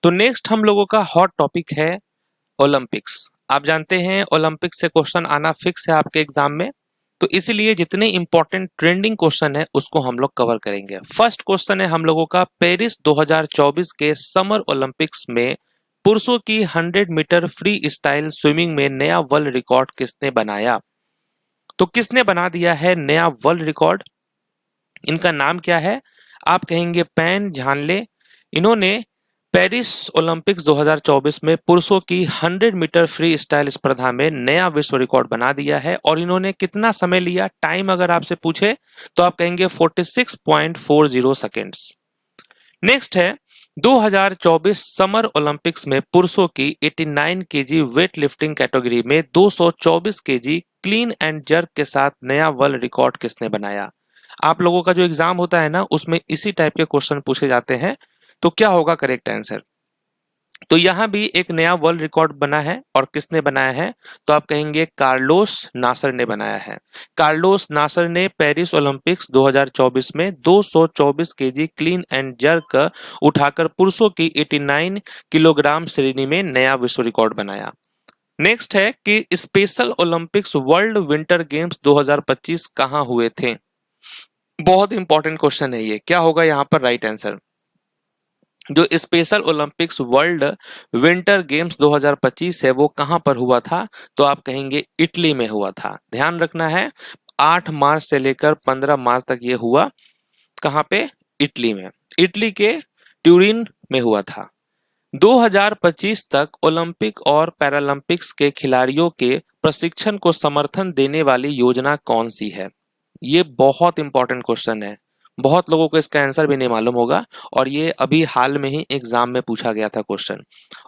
तो नेक्स्ट हम लोगों का हॉट टॉपिक है ओलंपिक्स। आप जानते हैं ओलंपिक्स से क्वेश्चन आना फिक्स है आपके एग्जाम में, तो इसीलिए जितने इंपॉर्टेंट ट्रेंडिंग क्वेश्चन है उसको हम लोग कवर करेंगे। फर्स्ट क्वेश्चन है हम लोगों का, पेरिस 2024 के समर ओलंपिक्स में पुरुषों की 100 मीटर फ्री स्टाइल स्विमिंग में नया वर्ल्ड रिकॉर्ड किसने बनाया? तो किसने बना दिया है नया वर्ल्ड रिकॉर्ड? इनका नाम क्या है? आप कहेंगे पेन झानले। इन्होंने पेरिस ओलंपिक्स 2024 में पुरुषों की 100 मीटर फ्री स्टाइल स्पर्धा में नया विश्व रिकॉर्ड बना दिया है। और इन्होंने कितना समय लिया? टाइम अगर आपसे पूछे तो आप कहेंगे 46.40 सेकेंड्स। नेक्स्ट है 2024 समर ओलंपिक्स में पुरुषों की 89 केजी वेट लिफ्टिंग कैटेगरी में 224 केजी क्लीन एंड जर्क के साथ नया वर्ल्ड रिकॉर्ड किसने बनाया? आप लोगों का जो एग्जाम होता है ना, उसमें इसी टाइप के क्वेश्चन पूछे जाते हैं। तो क्या होगा करेक्ट आंसर? तो यहां भी एक नया वर्ल्ड रिकॉर्ड बना है, और किसने बनाया है? तो आप कहेंगे कार्लोस नासर ने बनाया है। कार्लोस नासर ने पेरिस ओलंपिक्स 2024 में 224 केजी क्लीन एंड जर्क उठाकर पुरुषों की 89 किलोग्राम श्रेणी में नया विश्व रिकॉर्ड बनाया। नेक्स्ट है कि special Olympics world winter games 2025 कहां हुए थे? बहुत इंपॉर्टेंट क्वेश्चन है ये। क्या होगा यहाँ पर राइट आंसर? जो special Olympics world winter games 2025 है वो कहां पर हुआ था? तो आप कहेंगे इटली में हुआ था। ध्यान रखना है, 8 मार्च से लेकर 15 मार्च तक ये हुआ। कहां पे? इटली में। इटली के ट्यूरिन में हुआ था। 2025 तक ओलंपिक और पैरालंपिक्स के खिलाड़ियों के प्रशिक्षण को समर्थन देने वाली योजना कौन सी है? ये बहुत इंपॉर्टेंट क्वेश्चन है। बहुत लोगों को इसका आंसर भी नहीं मालूम होगा, और ये अभी हाल में ही एग्जाम में पूछा गया था क्वेश्चन।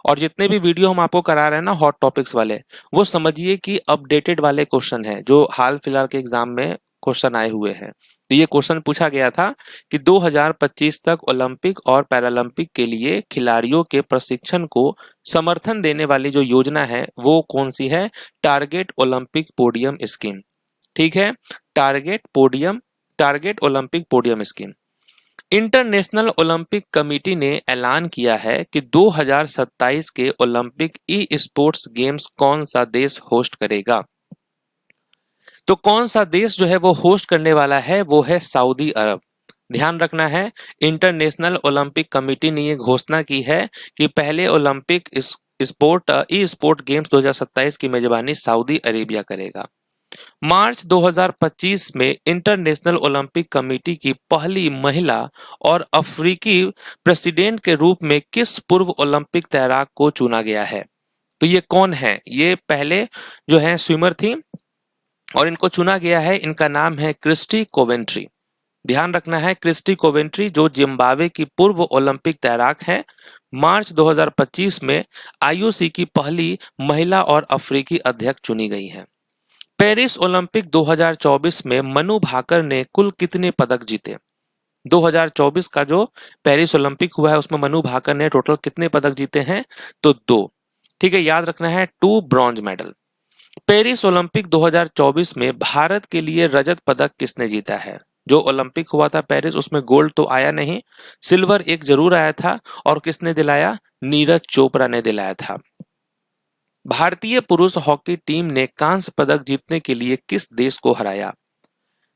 और जितने भी वीडियो हम आपको करा रहे हैं ना हॉट टॉपिक्स वाले, वो समझिए कि अपडेटेड वाले क्वेश्चन है, जो हाल फिलहाल के एग्जाम में क्वेश्चन आए हुए हैं। तो ये क्वेश्चन पूछा गया था कि 2025 तक ओलंपिक और पैरालंपिक के लिए खिलाड़ियों के प्रशिक्षण को समर्थन देने वाली जो योजना है वो कौन सी है? Target Olympic podium scheme. ठीक है, target Olympic podium scheme. International Olympic committee ने ऐलान किया है कि 2027 के ओलंपिक ई स्पोर्ट्स गेम्स कौन सा देश होस्ट करेगा? तो कौन सा देश जो है वो होस्ट करने वाला है? वो है सऊदी अरब। ध्यान रखना है, इंटरनेशनल ओलंपिक कमेटी ने ये घोषणा की है कि पहले ओलंपिक ई स्पोर्ट गेम्स 2027 की मेजबानी सऊदी अरेबिया करेगा। मार्च 2025 में इंटरनेशनल ओलंपिक कमेटी की पहली महिला और अफ्रीकी प्रेसिडेंट के रूप में किस पूर्व ओलंपिक तैराक को चुना गया है? तो ये कौन है? ये पहले जो है स्विमर थी, और इनको चुना गया है। इनका नाम है क्रिस्टी कोवेंट्री। ध्यान रखना है, क्रिस्टी कोवेंट्री जो जिम्बाब्वे की पूर्व ओलंपिक तैराक हैं, मार्च 2025 में आईओसी की पहली महिला और अफ्रीकी अध्यक्ष चुनी गई हैं। पेरिस ओलंपिक 2024 में मनु भाकर ने कुल कितने पदक जीते? 2024 का जो पेरिस ओलंपिक हुआ है उसमें मनु भाकर ने टोटल कितने पदक जीते हैं? तो 2। ठीक है, याद रखना है, 2 ब्रॉन्ज मेडल। पेरिस ओलंपिक 2024 में भारत के लिए रजत पदक किसने जीता है? जो ओलंपिक हुआ था पेरिस, उसमें गोल्ड तो आया नहीं, सिल्वर एक जरूर आया था। और किसने दिलाया? नीरज चोपड़ा ने दिलाया था। भारतीय पुरुष हॉकी टीम ने कांस्य पदक जीतने के लिए किस देश को हराया?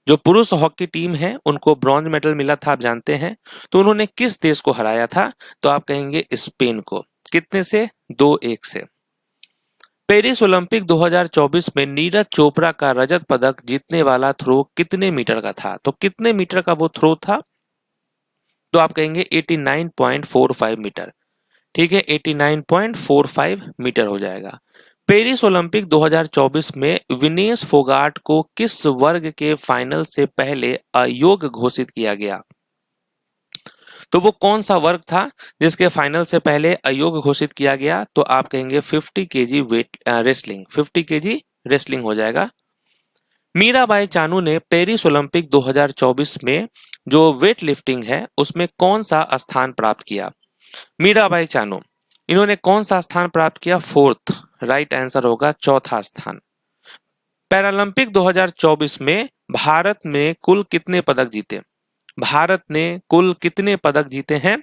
जो पुरुष हॉकी टीम है उनको ब्रॉन्ज मेडल मिला था, आप जानते हैं। तो उन्होंने किस देश को हराया था? तो आप कहेंगे स्पेन को। कितने से? 2-1 से। पेरिस ओलंपिक 2024 में नीरज चोपड़ा का रजत पदक जीतने वाला थ्रो कितने मीटर का था? तो कितने मीटर का वो थ्रो था? तो आप कहेंगे 89.45 मीटर। ठीक है, 89.45 मीटर हो जाएगा। पेरिस ओलंपिक 2024 में विनेश फोगाट को किस वर्ग के फाइनल से पहले अयोग्य घोषित किया गया? तो वो कौन सा वर्ग था जिसके फाइनल से पहले अयोग्य घोषित किया गया? तो आप कहेंगे 50 kg weight wrestling. 50 kg wrestling हो जाएगा। मीराबाई चानू ने पेरिस ओलंपिक 2024 में जो वेट लिफ्टिंग है उसमें कौन सा स्थान प्राप्त किया? मीराबाई चानू, इन्होंने कौन सा स्थान प्राप्त किया? 4th। राइट आंसर होगा चौथा स्थान। पैरालंपिक 2024 में भारत ने कुल कितने पदक जीते? भारत ने कुल कितने पदक जीते हैं?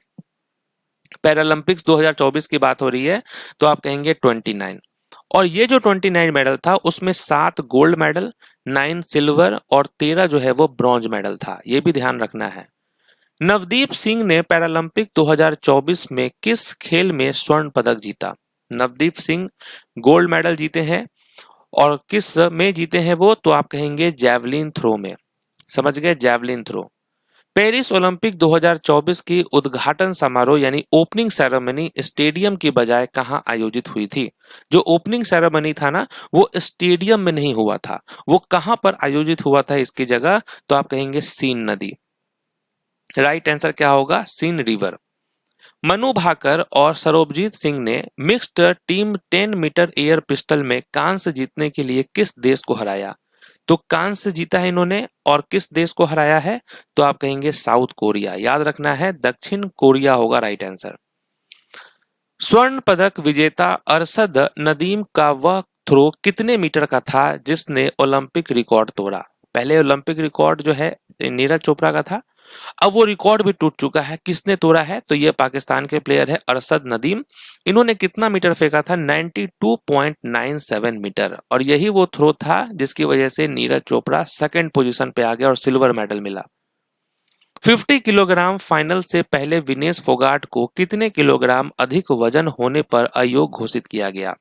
पैरालंपिक्स 2024 की बात हो रही है तो आप कहेंगे 29। और ये जो 29 मेडल था उसमें 7 गोल्ड मेडल, 9 सिल्वर और 13 जो है वो ब्रॉन्ज मेडल था, ये भी ध्यान रखना है। नवदीप सिंह ने पैरालंपिक 2024 में किस खेल में स्वर्ण पदक जीता? नवदीप सिंह गोल्ड मेडल जीते हैं और किस में जीते हैं वो, तो आप कहेंगे जैवलिन थ्रो में। समझ गए, जैवलिन थ्रो। पेरिस ओलंपिक 2024 की उद्घाटन समारोह यानी ओपनिंग सेरेमनी स्टेडियम की बजाय कहां आयोजित हुई थी? जो ओपनिंग सेरेमनी था ना वो स्टेडियम में नहीं हुआ था, वो कहां पर आयोजित हुआ था इसकी जगह, तो आप कहेंगे सीन नदी। राइट आंसर क्या होगा? Scene river. मनु भाकर और सरोबजीत सिंह ने mixed team 10 metre air pistol में कांस्य जीतने के लिए किस देश को हराया? तो कांस्य जीता है इन्होंने और किस देश को हराया है? तो आप कहेंगे साउथ कोरिया। याद रखना है दक्षिण कोरिया होगा राइट आंसर। स्वर्ण पदक विजेता अरशद नदीम का वह थ्रो कितने मीटर का था जिसने ओलंपिक रिकॉर्ड तोड़ा? पहले ओलंपिक रिकॉर्ड जो है नीरज चोपड़ा का था, अब वो रिकॉर्ड भी टूट चुका है। किसने तोड़ा है? तो ये पाकिस्तान के प्लेयर है अरशद नदीम। इन्होंने कितना मीटर फेंका था? 92.97 मीटर। और यही वो थ्रो था जिसकी वजह से नीरज चोपड़ा सेकंड पोजीशन पे आ गया और सिल्वर मेडल मिला। 50 किलोग्राम फाइनल से पहले विनेश फोगाट को कितने किलोग्राम अधिक वजन होने पर अयोग्य घोषित किया गया?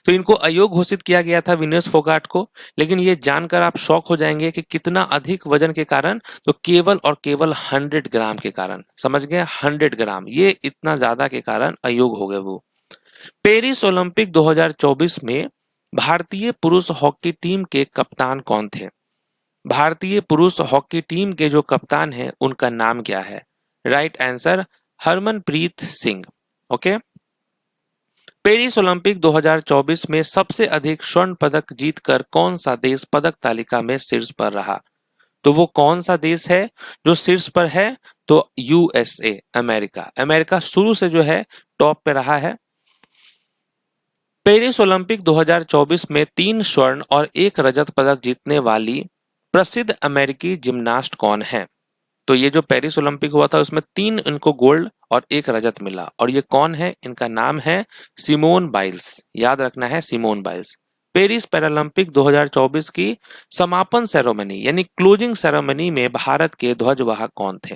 तो इनको अयोग्य घोषित किया गया था विनेश फोगाट को, लेकिन ये जानकर आप शॉक हो जाएंगे कि कितना अधिक वजन के कारण, तो केवल और केवल 100 ग्राम के कारण। समझ गए, 100 ग्राम, ये इतना ज्यादा के कारण अयोग्य हो गए वो। पेरिस ओलंपिक 2024 में भारतीय पुरुष हॉकी टीम के कप्तान कौन थे? भारतीय पुरुष हॉकी टीम के जो कप्तान हैं उनका नाम क्या है? Right answer Harmanpreet Singh. Okay. Paris Olympic 2024 में सबसे अधिक स्वर्ण पदक जीतकर कौन सा देश पदक तालिका में शीर्ष पर रहा? तो वो कौन सा देश है जो शीर्ष पर है? तो यूएसए, अमेरिका। अमेरिका शुरू से जो है टॉप पे रहा है। पेरिस ओलंपिक 2024 में 3 स्वर्ण और 1 रजत पदक जीतने वाली प्रसिद्ध अमेरिकी जिम्नास्ट कौन है? तो ये जो पेरिस ओलंपिक हुआ था उसमें 3 इनको गोल्ड और 1 रजत मिला, और ये कौन है? इनका नाम है सिमोन बाइल्स। याद रखना है सिमोन बाइल्स। पेरिस पैरालंपिक 2024 की समापन सेरेमनी यानी क्लोजिंग सेरेमनी में भारत के ध्वजवाहक कौन थे?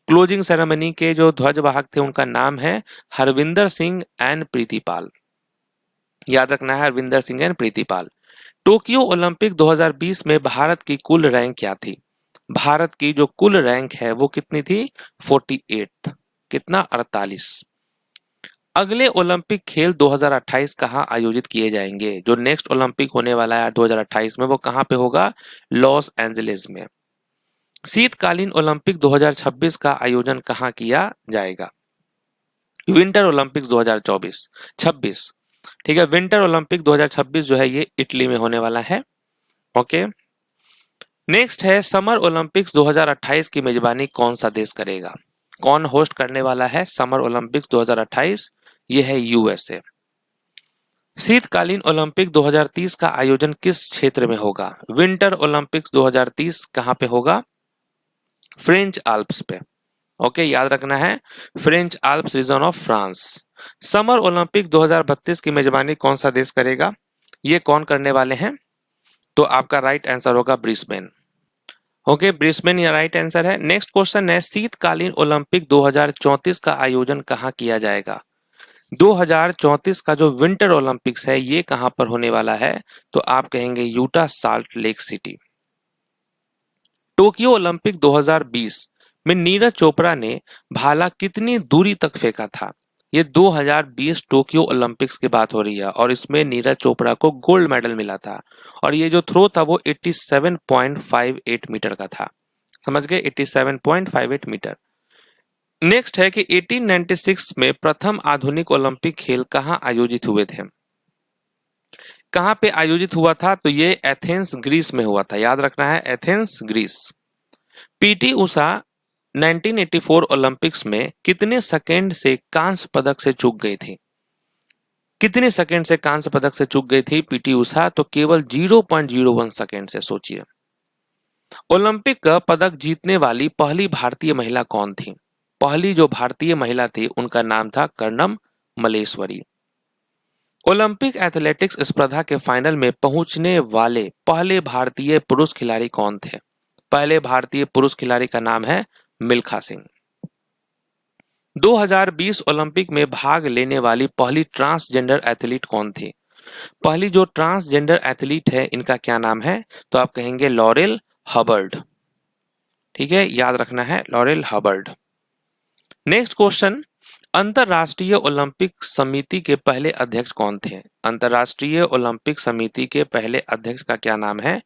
क्लोजिंग सेरेमनी के जो ध्वजवाहक थे उनका नाम है हरविंदर सिंह एंड प्रीतिपाल। याद रखना है Harvinder Singh and Pritipal. Tokyo Olympic 2020 में भारत की कुल रैंक क्या थी? भारत की जो कुल रैंक है वो कितनी थी? 48। कितना? 48। अगले ओलंपिक खेल 2028 कहां आयोजित किए जाएंगे? जो नेक्स्ट ओलंपिक होने वाला है 2028 में वो कहां पे होगा? लॉस एंजलिस में। शीतकालीन ओलंपिक 2026 का आयोजन कहां किया जाएगा? Winter Olympics 2026। ठीक है, विंटर ओलंपिक 2026 जो है ये इटली में होने वाला है। ओके। नेक्स्ट है समर ओलंपिक्स 2028 की मेजबानी कौन सा देश करेगा? कौन होस्ट करने वाला है समर ओलंपिक्स 2028? ये है यूएसए। शीतकालीन ओलंपिक 2030 का आयोजन किस क्षेत्र में होगा? विंटर ओलंपिक्स 2030 कहां पे होगा? फ्रेंच आल्प्स पे। ओके, याद रखना है French Alps region of France. Summer Olympic 2032 की मेजबानी कौन सा देश करेगा? ये कौन करने वाले हैं? तो आपका राइट आंसर होगा ब्रिस्बेन। ओके, ब्रिस्बेन या राइट आंसर है। नेक्स्ट क्वेश्चन है शीतकालीन ओलंपिक 2034 का आयोजन कहां किया जाएगा? 2034 का जो विंटर ओलंपिक्स है ये कहां पर होने वाला है? तो आप कहेंगे Utah salt lake city. Tokyo Olympic 2020 में नीरज चोपड़ा ने भाला कितनी दूरी तक फेंका था? ये 2020 टोक्यो ओलंपिक्स की बात हो रही है और इसमें नीरज चोपड़ा को गोल्ड मेडल मिला था, और ये जो थ्रो था वो 87.58 मीटर का था। समझ गए, 87.58 मीटर। नेक्स्ट है कि 1896 में प्रथम आधुनिक ओलंपिक खेल कहां आयोजित हुए थे? कहां पे आयोजित हुआ था? तो ये एथेंस ग्रीस में हुआ था। याद रखना है Athens Greece. PT Usha 1984 Olympics में कितने सेकंड से कांस्य पदक से चूक गई थी? कितने सेकंड से कांस्य पदक से चूक गई थी पीटी उषा? तो केवल 0.01 सेकंड से। सोचिए, ओलंपिक का पदक जीतने वाली पहली भारतीय महिला कौन थी? पहली जो भारतीय महिला थी उनका नाम था कर्णम मलेश्वरी। ओलंपिक एथलेटिक्स स्पर्धा के फाइनल में पहुंचने वाले पहले भारतीय पुरुष खिलाड़ी कौन थे? पहले भारतीय पुरुष खिलाड़ी का नाम है मिल्खा सिंह। 2020 ओलंपिक में भाग लेने वाली पहली ट्रांसजेंडर एथलीट कौन थी? पहली जो ट्रांसजेंडर एथलीट है इनका क्या नाम है? तो आप कहेंगे लॉरेल हबर्ड। ठीक है, याद रखना है लॉरेल हबर्ड। नेक्स्ट क्वेश्चन, अंतरराष्ट्रीय ओलंपिक समिति के पहले अध्यक्ष कौन थे? अंतरराष्ट्रीय ओलंपिक समिति के पहले अध्यक्ष का क्या नाम है?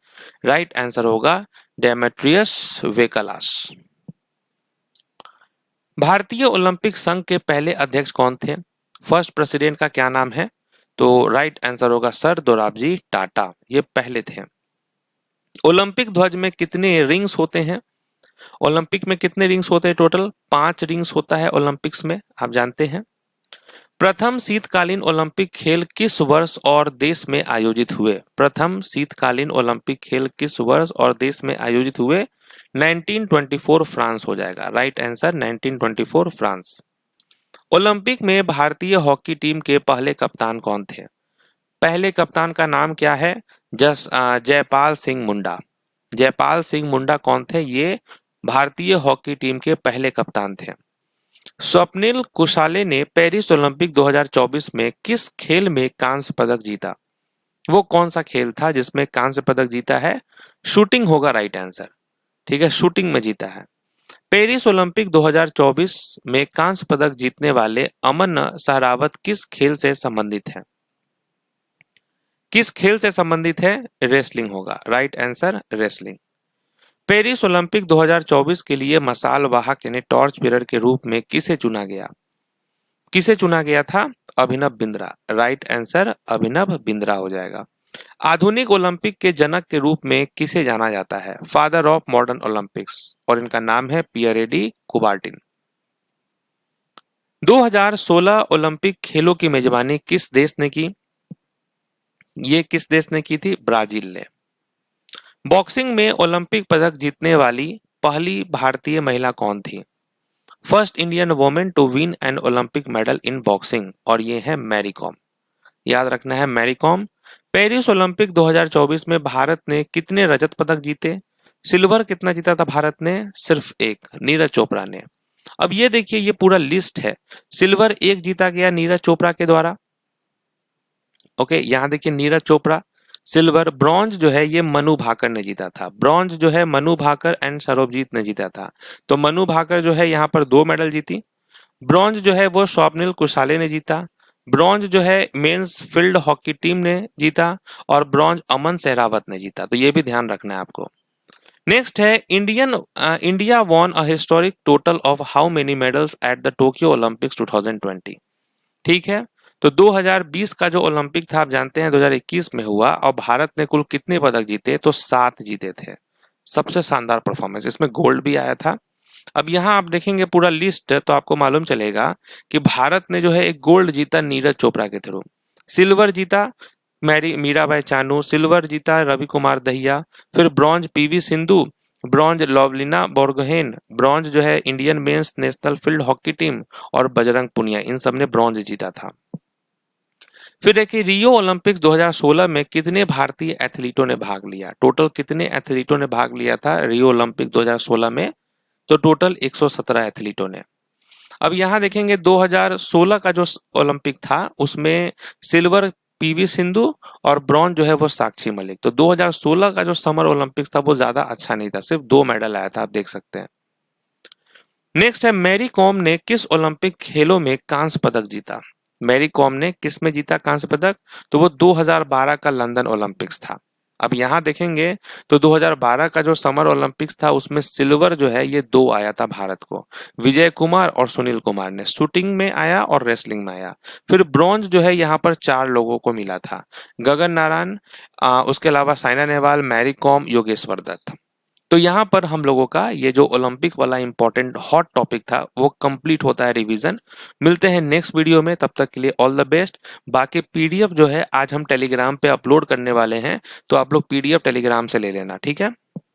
राइट आंसर होगा डेमेट्रियस वेकलास। भारतीय ओलंपिक संघ के पहले अध्यक्ष कौन थे? फर्स्ट प्रेसिडेंट का क्या नाम है? तो राइट आंसर होगा सर दोराबजी टाटा, ये पहले थे। ओलंपिक ध्वज में कितने रिंग्स होते हैं? ओलंपिक में कितने रिंग्स होते हैं? टोटल 5 रिंग्स होता है ओलंपिक्स में, आप जानते हैं। प्रथम शीतकालीन ओलंपिक खेल किस वर्ष और देश में आयोजित हुए? प्रथम शीतकालीन ओलंपिक खेल किस वर्ष और देश में आयोजित हुए? 1924 फ्रांस हो जाएगा। Right answer 1924 France. ओलंपिक में भारतीय हॉकी टीम के पहले कप्तान कौन थे? पहले कप्तान का नाम क्या है? जयपाल सिंह मुंडा। जयपाल सिंह मुंडा कौन थे? ये भारतीय हॉकी टीम के पहले कप्तान थे। स्वप्निल कुशाले ने पेरिस ओलंपिक 2024 में किस खेल में कांस्य पदक जीता? वो कौन सा खेल था जिसमें कांस्य पदक जीता है? शूटिंग होगा राइट आंसर। ठीक है, शूटिंग में जीता है। पेरिस ओलंपिक 2024 में कांस्य पदक जीतने वाले अमन सहरावत किस खेल से संबंधित हैं? किस खेल से संबंधित है? रेसलिंग होगा। Right answer wrestling. Paris Olympic 2024 के लिए मशाल वाहक यानी टॉर्च बेरर के रूप में किसे चुना गया? किसे चुना गया था? अभिनव बिंद्रा। राइट आंसर अभिनव बिंद्रा हो जाएगा। आधुनिक ओलंपिक के जनक के रूप में किसे जाना जाता है? फादर ऑफ मॉडर्न ओलंपिक्स, और इनका नाम है पियरे डी कुबार्टिन। 2016 ओलंपिक खेलों की मेजबानी किस देश ने की? ये किस देश ने की थी? ब्राजील ने। बॉक्सिंग में ओलंपिक पदक जीतने वाली पहली भारतीय महिला कौन थी? First Indian women to win an Olympic medal in boxing, और ये है मैरी कॉम। याद रखना है मैरी कॉम। पेरिस ओलंपिक 2024 में भारत ने कितने रजत पदक जीते? सिल्वर कितना जीता था भारत ने? सिर्फ एक, नीरज चोपड़ा ने। अब ये देखिए, ये पूरा लिस्ट है। सिल्वर 1 जीता गया नीरज चोपड़ा के द्वारा। ओके, यहां देखिए नीरज चोपड़ा। सिल्वर। ब्रॉन्ज जो है ये मनु भाकर ने जीता था। ब्रॉन्ज जो है मनु भाकर एंड सौरभजीत ने जीता था। तो मनु भाकर जो है यहाँ पर 2 मेडल जीती। ब्रॉन्ज जो है वो स्वप्निल कुशाले ने जीता। ब्रॉन्ज जो है मेंस फील्ड हॉकी टीम ने जीता, और ब्रॉन्ज अमन सहरावत ने जीता। तो ये भी ध्यान रखना है आपको। नेक्स्ट है India won a historic total of how many medals at the Tokyo Olympics 2020। ठीक है, तो 2020 का जो ओलंपिक था आप जानते हैं 2021 में हुआ, और भारत ने कुल कितने पदक जीते? तो 7 जीते थे। सबसे शानदार परफॉर्मेंस, इसमें गोल्ड भी आया था। अब यहाँ आप देखेंगे पूरा लिस्ट तो आपको मालूम चलेगा कि भारत ने जो है एक गोल्ड जीता नीरज चोपड़ा के थ्रू, सिल्वर जीता मीराबाई चानू, सिल्वर जीता रवि कुमार दहिया, फिर bronze PV Sindhu, bronze Lovlina Borgohain, bronze जो है Indian mains national field hockey team, और बजरंग पुनिया, इन सब ने ब्रॉन्ज जीता था। फिर देखिए रियो ओलंपिक्स 2016 में कितने भारतीय एथलीटों ने भाग लिया? टोटल कितने एथलीटों ने भाग लिया था रियो ओलंपिक 2016 में? तो टोटल 117 एथलीटों ने। अब यहाँ देखेंगे 2016 का जो ओलंपिक था उसमें सिल्वर पीवी सिंधु और ब्रॉन्ज जो है वो साक्षी मलिक। तो 2016 का जो समर ओलंपिक्स था वो ज्यादा अच्छा नहीं था, सिर्फ 2 मेडल आया था, आप देख सकते हैं। नेक्स्ट है मैरी कॉम ने किस ओलंपिक खेलों में कांस्य पदक जीता? मैरी कॉम ने किस में जीता कांस्य पदक? तो वो 2012 का लंदन ओलंपिक्स था। अब यहाँ देखेंगे तो 2012 का जो समर ओलंपिक्स था उसमें सिल्वर जो है ये 2 आया था भारत को, विजय कुमार और सुनील कुमार ने। शूटिंग में आया और रेसलिंग में आया। फिर ब्रॉन्ज जो है यहाँ पर 4 लोगों को मिला था, गगन नारायण, उसके अलावा साइना नेहवाल, मैरी कॉम, योगेश्वर दत्त। तो यहाँ पर हम लोगों का ये जो ओलंपिक वाला इंपॉर्टेंट हॉट टॉपिक था वो कंप्लीट होता है रिवीजन। मिलते हैं नेक्स्ट वीडियो में, तब तक के लिए ऑल द बेस्ट। बाकी पीडीएफ जो है आज हम टेलीग्राम पे अपलोड करने वाले हैं, तो आप लोग पीडीएफ टेलीग्राम से ले लेना, ठीक है।